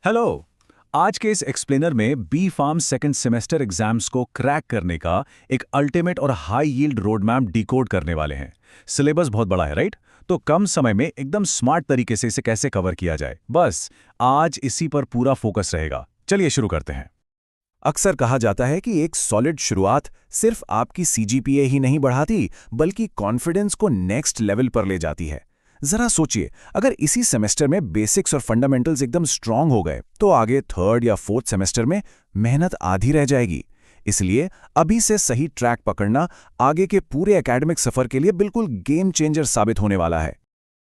Hello. आज के इस एक्सप्लेनर में B pharm second semester exams को क्रैक करने का एक अल्टीमेट और high yield road map decode करने वाले हैं। सिलेबस बहुत बड़ा है, राइट? तो कम समय में एकदम स्मार्ट तरीके से इसे कैसे कवर किया जाए, बस आज इसी पर पूरा फोकस रहेगा। चलिए शुरू करते हैं। अक्सर कहा जाता है कि एक सॉलिड शुरुआत सिर्फ आपकी सीजीपीए ही नहीं बढ़ाती बल्कि कॉन्फिडेंस को नेक्स्ट लेवल पर ले जाती है। जरा सोचिए, अगर इसी सेमेस्टर में बेसिक्स और फंडामेंटल्स एकदम स्ट्रांग हो गए तो आगे थर्ड या फोर्थ सेमेस्टर में मेहनत आधी रह जाएगी। इसलिए अभी से सही ट्रैक पकड़ना आगे के पूरे एकेडमिक सफर के लिए बिल्कुल गेम चेंजर साबित होने वाला है।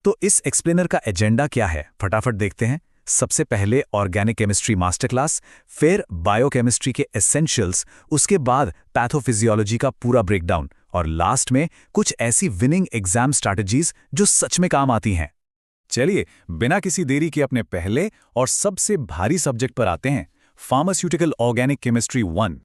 तो इस एक्सप्लेनर का एजेंडा क्या है, फटाफट देखते हैं। सबसे पहले ऑर्गेनिक केमिस्ट्री मास्टर क्लास, फिर बायोकेमिस्ट्री के एसेंशियल्स, उसके बाद पैथोफिजियोलॉजी का पूरा ब्रेकडाउन और लास्ट में कुछ ऐसी विनिंग एग्जाम स्ट्रैटेजीज जो सच में काम आती हैं। चलिए बिना किसी देरी के अपने पहले और सबसे भारी सब्जेक्ट पर आते हैं, फार्मास्यूटिकल ऑर्गेनिक केमिस्ट्री 1।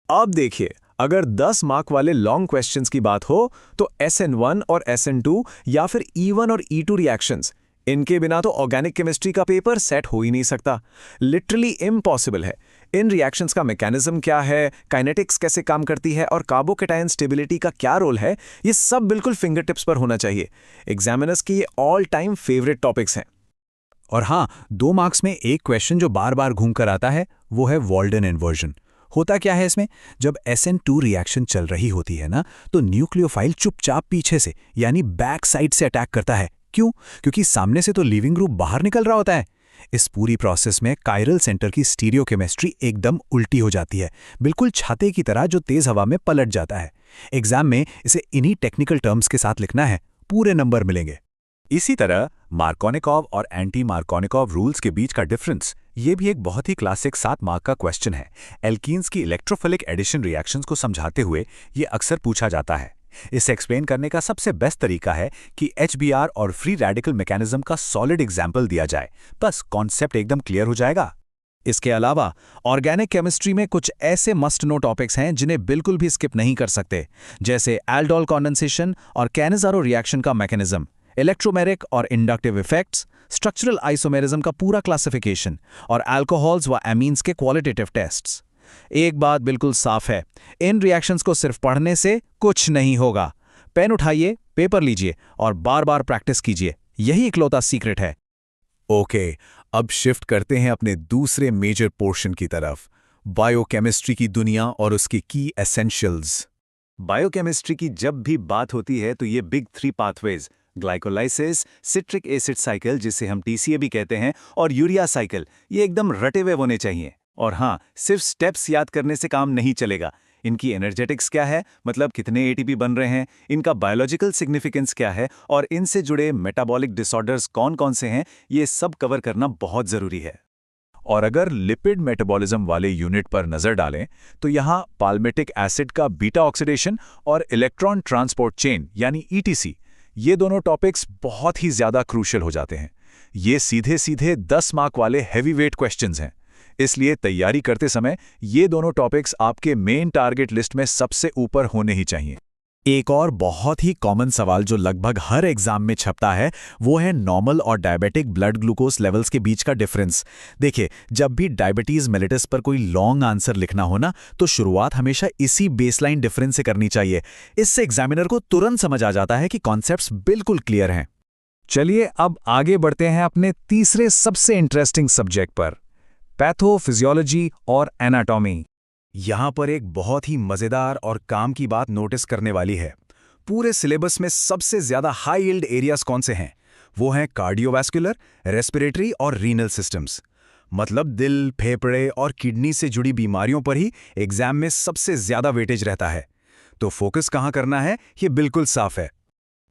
अब देखिए, अगर 10 मार्क वाले लॉन्ग क्वेश्चंस की बात हो तो SN1 और SN2 या फिर E1 और E2 रिएक्शंस, इनके बिना तो ऑर्गेनिक केमिस्ट्री का पेपर सेट हो ही नहीं सकता। लिटरली इम्पॉसिबल है। इन रिएक्शंस का मैकेनिज्म क्या है, काइनेटिक्स कैसे काम करती है और कार्बोकेटायन स्टेबिलिटी का क्या रोल है, ये सब बिल्कुल फिंगर टिप्स पर होना चाहिए। एग्जामिनर्स के ये ऑल टाइम फेवरेट टॉपिक्स हैं। और हाँ, 2 मार्क्स में एक क्वेश्चन जो बार बार घूम कर आता है वो है वॉल्डन इन्वर्जन। होता क्या है इसमें, जब SN2 रिएक्शन चल रही होती है ना, तो न्यूक्लियोफाइल चुपचाप पीछे से यानी बैक साइड से अटैक करता है। क्यों? क्योंकि सामने से तो लीविंग ग्रुप बाहर निकल रहा होता है। इस पूरी प्रोसेस में कायरल सेंटर की स्टीरियोकेमिस्ट्री एकदम उल्टी हो जाती है, बिल्कुल छाते की तरह जो तेज हवा में पलट जाता है। एग्जाम में इसे इन्हीं टेक्निकल टर्म्स के साथ लिखना है, पूरे नंबर मिलेंगे। इसी तरह मार्कोनिकॉव और एंटी मार्कोनिकॉव रूल्स के बीच का डिफरेंस, ये भी एक बहुत ही क्लासिक 7 मार्क का क्वेश्चन है। एल्कीन्स की इलेक्ट्रोफिलिक एडिशन रिएक्शंस को समझाते हुए ये अक्सर पूछा जाता है। इसे एक्सप्लेन करने का सबसे बेस्ट तरीका है कि HBr और फ्री रेडिकल मैकेनिज्म का सॉलिड एग्जाम्पल दिया जाए, बस कॉन्सेप्ट एकदम क्लियर हो जाएगा। इसके अलावा ऑर्गेनिक केमिस्ट्री में कुछ ऐसे मस्ट नो टॉपिक्स हैं जिन्हें बिल्कुल भी स्किप नहीं कर सकते, जैसे एल्डोल कॉन्डेंसेशन और कैनेजारो रिएक्शन का मैकेनिज्म, इलेक्ट्रोमेरिक और इंडक्टिव इफेक्ट्स, स्ट्रक्चरल आइसोमेरिज्म का पूरा क्लासिफिकेशन और अल्कोहल्स व एमीन्स के क्वालिटेटिव टेस्ट्स। एक बात बिल्कुल साफ है, इन रिएक्शंस को सिर्फ पढ़ने से कुछ नहीं होगा। पेन उठाइए, पेपर लीजिए और बार बार प्रैक्टिस कीजिए, यही इकलौता सीक्रेट है। ओके, अब शिफ्ट करते हैं अपने दूसरे मेजर पोर्शन की तरफ, बायोकेमिस्ट्री की दुनिया और उसकी की एसेंशियल्स। बायोकेमिस्ट्री की जब भी बात होती है तो ये big 3 pathways, glycolysis, citric acid cycle जिसे हम TCA भी कहते हैं, और यूरिया साइकिल, ये एकदम रटे हुए होने चाहिए। और हाँ, सिर्फ स्टेप्स याद करने से काम नहीं चलेगा। इनकी एनर्जेटिक्स क्या है, मतलब कितने ATP बन रहे हैं, इनका बायोलॉजिकल सिग्निफिकेंस क्या है और इनसे जुड़े मेटाबॉलिक डिसऑर्डर्स कौन-कौन से हैं, ये सब कवर करना बहुत ज़रूरी है। और अगर लिपिड मेटाबॉलिज्म वाले यूनिट पर नज़र डालें तो यहाँ पाल्मिटिक एसिड का बीटा ऑक्सीडेशन और इलेक्ट्रॉन ट्रांसपोर्ट चेन यानी ETC, ये दोनों टॉपिक्स बहुत ही ज़्यादा क्रूशियल हो जाते हैं। ये सीधे सीधे 10 मार्क वाले हैवी वेट क्वेश्चंस हैं, इसलिए तैयारी करते समय ये दोनों टॉपिक्स आपके मेन टारगेट लिस्ट में सबसे ऊपर होने ही चाहिए। एक और बहुत ही कॉमन सवाल जो लगभग हर एग्जाम में छपता है वो है नॉर्मल और डायबिटिक ब्लड ग्लूकोज लेवल्स के बीच का डिफरेंस। देखिए, जब भी डायबिटीज मेलिटस पर कोई लॉन्ग आंसर लिखना हो ना, तो शुरुआत हमेशा इसी बेसलाइन डिफरेंस से करनी चाहिए। इससे एग्जामिनर को तुरंत समझ आ जाता है कि कॉन्सेप्ट्स बिल्कुल क्लियर हैं। चलिए अब आगे बढ़ते हैं अपने तीसरे सबसे इंटरेस्टिंग सब्जेक्ट पर, पैथोफिजियोलॉजी और एनाटॉमी। यहाँ पर एक बहुत ही मज़ेदार और काम की बात नोटिस करने वाली है। पूरे सिलेबस में सबसे ज़्यादा हाई यील्ड एरियाज कौन से हैं? वो हैं कार्डियोवैस्कुलर, रेस्पिरेटरी और रीनल सिस्टम्स। मतलब दिल, फेफड़े और किडनी से जुड़ी बीमारियों पर ही एग्जाम में सबसे ज़्यादा वेटेज रहता है। तो फोकस कहाँ करना है, ये बिल्कुल साफ है।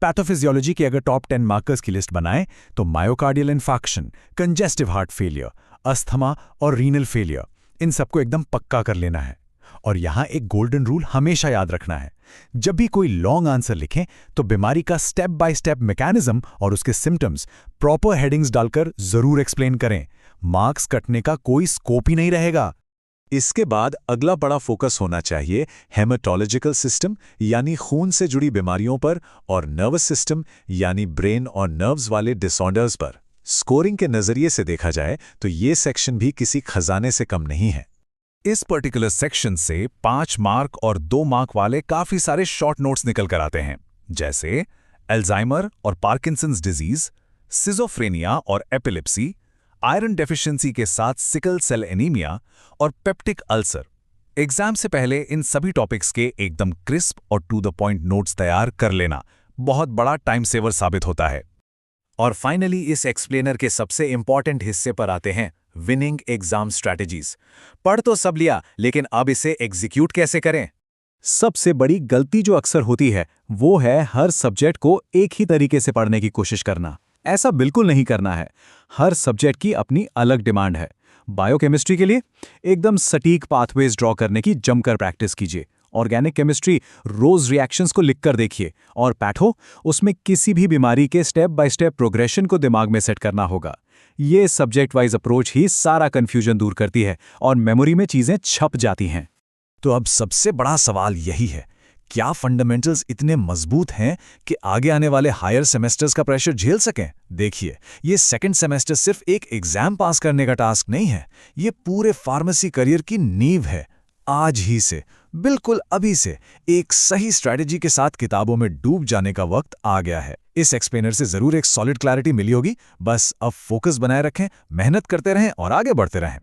पैथोफिजियोलॉजी के अगर टॉप 10 मार्कर्स की लिस्ट बनाएं तो myocardial infarction, congestive heart failure, asthma और रीनल फेलियर, इन सबको एकदम पक्का कर लेना है। और यहाँ एक गोल्डन रूल हमेशा याद रखना है, जब भी कोई लॉन्ग आंसर लिखें तो बीमारी का स्टेप बाय स्टेप मैकेनिज्म और उसके सिम्टम्स प्रॉपर हेडिंग्स डालकर जरूर एक्सप्लेन करें। मार्क्स कटने का कोई स्कोप ही नहीं रहेगा। इसके बाद अगला बड़ा फोकस होना चाहिए हेमाटोलॉजिकल सिस्टम यानी खून से जुड़ी बीमारियों पर और नर्वस सिस्टम यानी ब्रेन और नर्व्स वाले डिसऑर्डर्स पर। स्कोरिंग के नजरिए से देखा जाए तो ये सेक्शन भी किसी खजाने से कम नहीं है। इस पर्टिकुलर सेक्शन से 5 मार्क और 2 मार्क वाले काफी सारे शॉर्ट नोट्स निकल कर आते हैं, जैसे अल्जाइमर और पार्किंसंस डिजीज, सिजोफ्रेनिया और एपिलेप्सी, आयरन डेफिशिएंसी के साथ सिकल सेल एनीमिया और पेप्टिक अल्सर। एग्जाम से पहले इन सभी टॉपिक्स के एकदम क्रिस्प और टू द पॉइंट नोट्स तैयार कर लेना बहुत बड़ा टाइम सेवर साबित होता है। और फाइनली इस एक्सप्लेनर के सबसे इंपॉर्टेंट हिस्से पर आते हैं, विनिंग एग्जाम स्ट्रैटेजीज। पढ़ तो सब लिया, लेकिन अब इसे एग्जीक्यूट कैसे करें? सबसे बड़ी गलती जो अक्सर होती है वो है हर सब्जेक्ट को एक ही तरीके से पढ़ने की कोशिश करना। ऐसा बिल्कुल नहीं करना है। हर सब्जेक्ट की अपनी अलग डिमांड है। बायोकेमिस्ट्री के लिए एकदम सटीक पाथवेज ड्रॉ करने की जमकर प्रैक्टिस कीजिए। ऑर्गेनिक केमिस्ट्री रोज रिएक्शंस को लिखकर देखिए, और पैथो उसमें किसी भी बीमारी के स्टेप बाय स्टेप प्रोग्रेशन को दिमाग में सेट करना होगा। ये सब्जेक्ट वाइज अप्रोच ही सारा कंफ्यूजन दूर करती है और मेमोरी में चीजें छप जाती हैं। तो अब सबसे बड़ा सवाल यही है, क्या फंडामेंटल्स इतने मजबूत हैं कि आगे आने वाले हायर सेमेस्टर्स का प्रेशर झेल सकें? देखिए, ये सेकंड सेमेस्टर सिर्फ एक एग्जाम पास करने का टास्क नहीं है, ये पूरे फार्मेसी करियर की नींव है। आज ही से, बिल्कुल अभी से, एक सही स्ट्रैटेजी के साथ किताबों में डूब जाने का वक्त आ गया है। इस एक्सप्लेनर से जरूर एक सॉलिड क्लैरिटी मिली होगी। बस अब फोकस बनाए रखें, मेहनत करते रहें और आगे बढ़ते रहें।